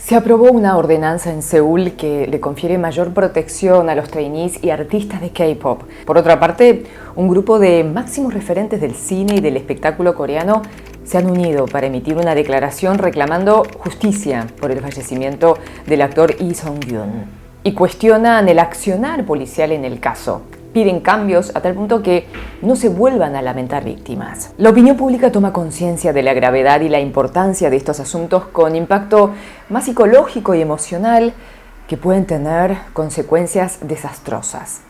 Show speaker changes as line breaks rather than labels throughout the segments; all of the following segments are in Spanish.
Se aprobó una ordenanza en Seúl que le confiere mayor protección a los trainees y artistas de K-pop. Por otra parte, un grupo de máximos referentes del cine y del espectáculo coreano se han unido para emitir una declaración reclamando justicia por el fallecimiento del actor Lee Sung-yoon y cuestionan el accionar policial en el caso. Piden cambios a tal punto que no se vuelvan a lamentar víctimas. La opinión pública toma conciencia de la gravedad y la importancia de estos asuntos con impacto más psicológico y emocional que pueden tener consecuencias desastrosas.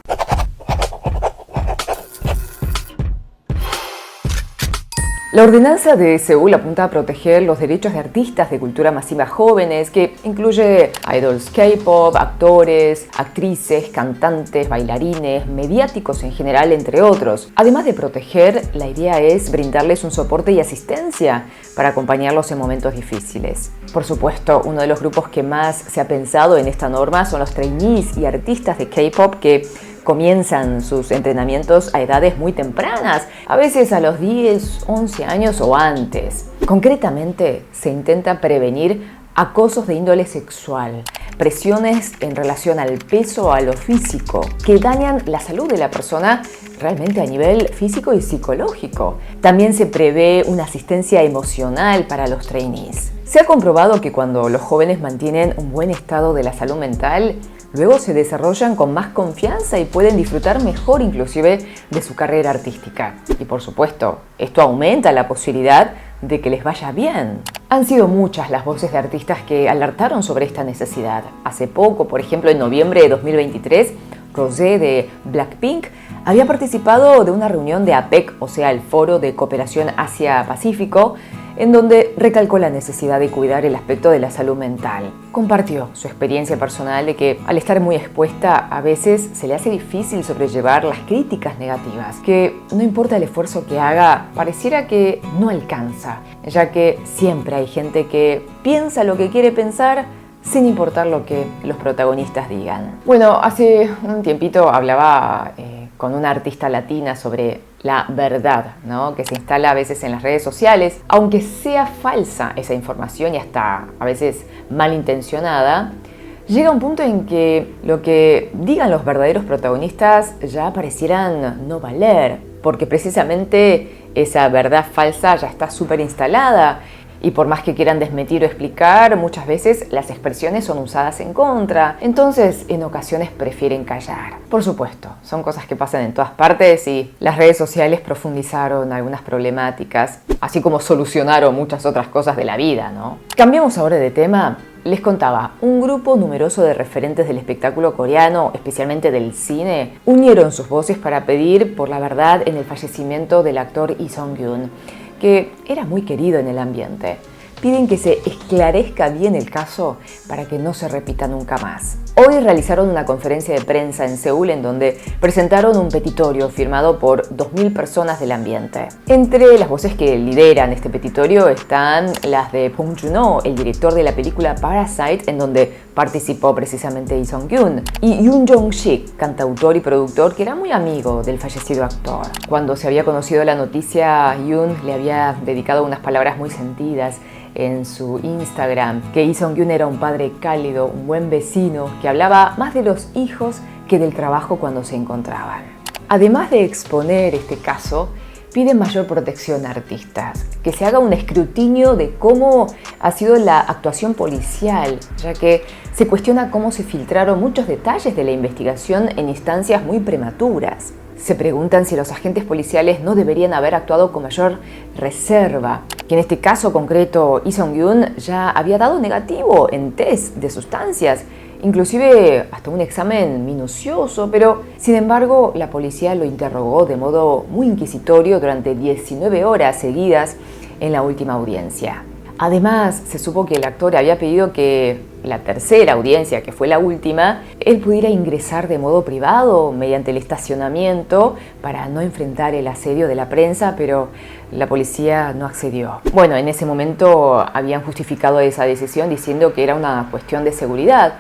La ordenanza de Seúl apunta a proteger los derechos de artistas de cultura masiva jóvenes, que incluye idols K-pop, actores, actrices, cantantes, bailarines, mediáticos en general, entre otros. Además de proteger, la idea es brindarles un soporte y asistencia para acompañarlos en momentos difíciles. Por supuesto, uno de los grupos que más se ha pensado en esta norma son los trainees y artistas de K-pop que comienzan sus entrenamientos a edades muy tempranas, a veces a los 10, 11 años o antes. Concretamente, se intenta prevenir acosos de índole sexual, presiones en relación al peso o a lo físico, que dañan la salud de la persona realmente a nivel físico y psicológico. También se prevé una asistencia emocional para los trainees. Se ha comprobado que cuando los jóvenes mantienen un buen estado de la salud mental, luego se desarrollan con más confianza y pueden disfrutar mejor inclusive de su carrera artística. Y por supuesto, esto aumenta la posibilidad de que les vaya bien. Han sido muchas las voces de artistas que alertaron sobre esta necesidad. Hace poco, por ejemplo, en noviembre de 2023, Rosé de Blackpink había participado de una reunión de APEC, o sea, el Foro de Cooperación Asia-Pacífico, en donde recalcó la necesidad de cuidar el aspecto de la salud mental. Compartió su experiencia personal de que al estar muy expuesta a veces se le hace difícil sobrellevar las críticas negativas, que no importa el esfuerzo que haga, pareciera que no alcanza, ya que siempre hay gente que piensa lo que quiere pensar sin importar lo que los protagonistas digan. Bueno, hace un tiempito hablaba con una artista latina sobre la verdad, ¿no?, que se instala a veces en las redes sociales. Aunque sea falsa esa información y hasta a veces malintencionada, llega un punto en que lo que digan los verdaderos protagonistas ya parecieran no valer, porque precisamente esa verdad falsa ya está súper instalada. Y por más que quieran desmentir o explicar, muchas veces las expresiones son usadas en contra. Entonces, en ocasiones prefieren callar. Por supuesto, son cosas que pasan en todas partes y las redes sociales profundizaron algunas problemáticas, así como solucionaron muchas otras cosas de la vida, ¿no? Cambiemos ahora de tema. Les contaba, un grupo numeroso de referentes del espectáculo coreano, especialmente del cine, unieron sus voces para pedir por la verdad en el fallecimiento del actor Lee Sung-yoon, que era muy querido en el ambiente. Piden que se esclarezca bien el caso para que no se repita nunca más. Hoy realizaron una conferencia de prensa en Seúl en donde presentaron un petitorio firmado por 2.000 personas del ambiente. Entre las voces que lideran este petitorio están las de Bong Joon-ho, el director de la película Parasite, en donde participó precisamente Lee Sung-yoon, y Yoon Jong-sik, cantautor y productor que era muy amigo del fallecido actor. Cuando se había conocido la noticia, Yoon le había dedicado unas palabras muy sentidas en su Instagram, que Lee Sung-yoon era un padre cálido, un buen vecino, que hablaba más de los hijos que del trabajo cuando se encontraban. Además de exponer este caso, piden mayor protección a artistas, que se haga un escrutinio de cómo ha sido la actuación policial, ya que se cuestiona cómo se filtraron muchos detalles de la investigación en instancias muy prematuras. Se preguntan si los agentes policiales no deberían haber actuado con mayor reserva, que en este caso concreto Lee Sung-yoon ya había dado negativo en test de sustancias, inclusive hasta un examen minucioso, pero sin embargo la policía lo interrogó de modo muy inquisitorio durante 19 horas seguidas en la última audiencia. Además, se supo que el actor había pedido que la tercera audiencia, que fue la última, él pudiera ingresar de modo privado mediante el estacionamiento para no enfrentar el asedio de la prensa, pero la policía no accedió. Bueno, en ese momento habían justificado esa decisión diciendo que era una cuestión de seguridad,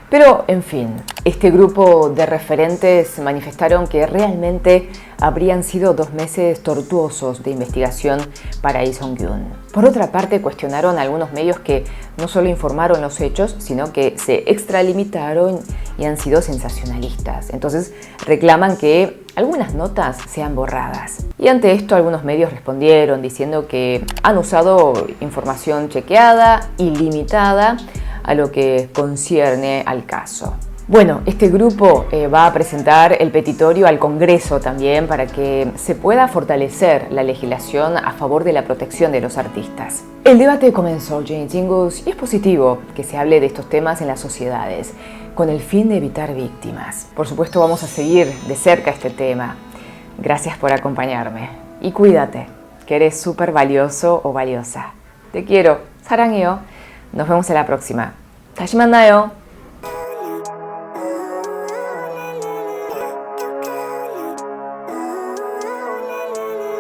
Pero, en fin, este grupo de referentes manifestaron que realmente habrían sido 2 meses tortuosos de investigación para Lee Sung-gyun. Por otra parte, cuestionaron a algunos medios que no solo informaron los hechos, sino que se extralimitaron y han sido sensacionalistas. Entonces, reclaman que algunas notas sean borradas. Y ante esto, algunos medios respondieron diciendo que han usado información chequeada y limitada a lo que concierne al caso. Bueno, este grupo va a presentar el petitorio al Congreso también para que se pueda fortalecer la legislación a favor de la protección de los artistas. El debate comenzó, Jenny Jingus, y es positivo que se hable de estos temas en las sociedades, con el fin de evitar víctimas. Por supuesto, vamos a seguir de cerca este tema. Gracias por acompañarme. Y cuídate, que eres súper valioso o valiosa. Te quiero. 사랑해요. Nos vemos en la próxima. 다시 만나요.